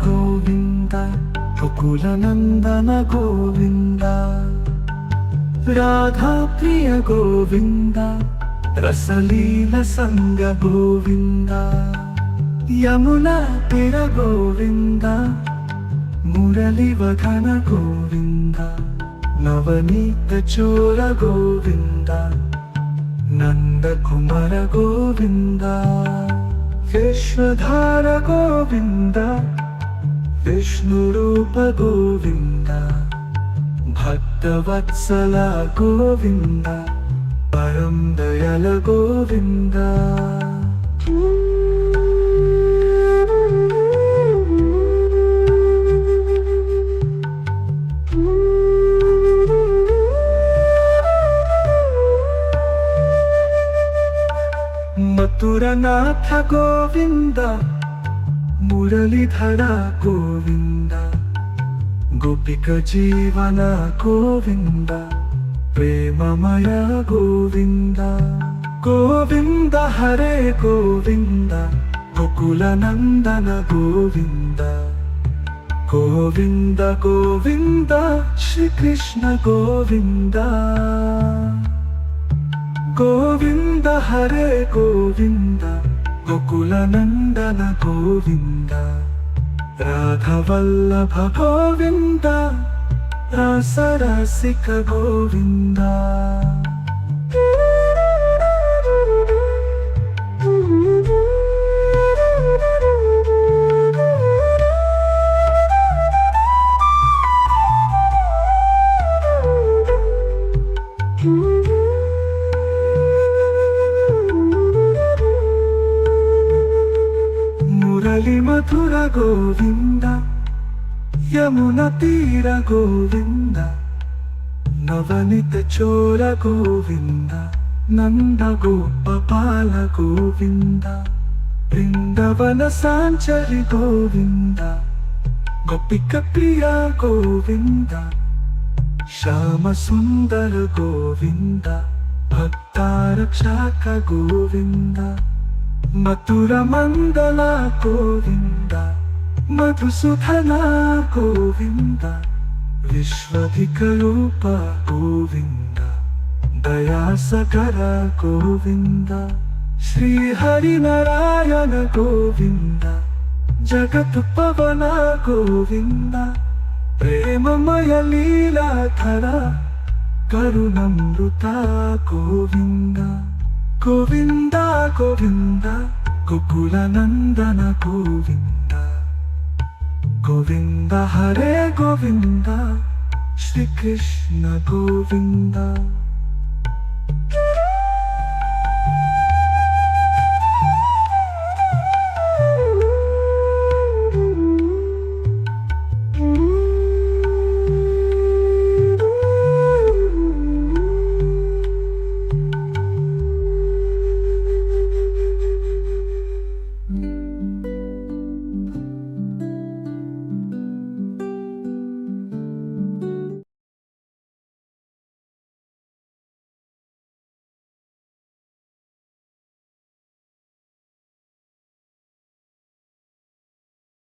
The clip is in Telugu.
గోవింద గోకుల నందన గోవింద రాధా ప్రియ గోవింద రసలీల సంగ గోవింద యమున తీర గోవింద మురళి వదన గోవింద నవనీత చోర గోవింద నంద కుమార గోవింద విశ్వధార గోవింద విష్ణు రూప గోవింద భక్తవత్సల గోవింద పరం దయల గోవింద మథురనాథ గోవింద మురళీధర గోవింద గోపిక జీవన గోవింద ప్రేమమయ గోవింద గోవింద హరే గోవింద గోకుల నందన గోవింద గోవింద గోవింద శ్రీకృష్ణ గోవింద గోవింద హరే గోవింద గోకుల నందన గోవింద రాఘవల్లభ గోవింద రాసరసిక గోవింద మురళి మధుర గోవింద యమున తీర గోవింద నవనిత చోర గోవింద నంద గోపాల గోవింద బృందవన సాంచరి గోవింద గోపిక ప్రియ గోవింద శ్యామ సుందర గోవింద భక్తారక్షక గోవింద మధుర మంగళ గోవింద మధుసూదన గోవింద విశ్వధిక రూప గోవింద దయాసకర గోవింద శ్రీహరి నారాయణ గోవింద జగత్ పవన గోవింద ప్రేమమయ లీలాధర కరుణమృత గోవింద గోవింద గోవింద గోకుల నందన గోవింద గోవింద హరే గోవింద శ్రీకృష్ణ గోవింద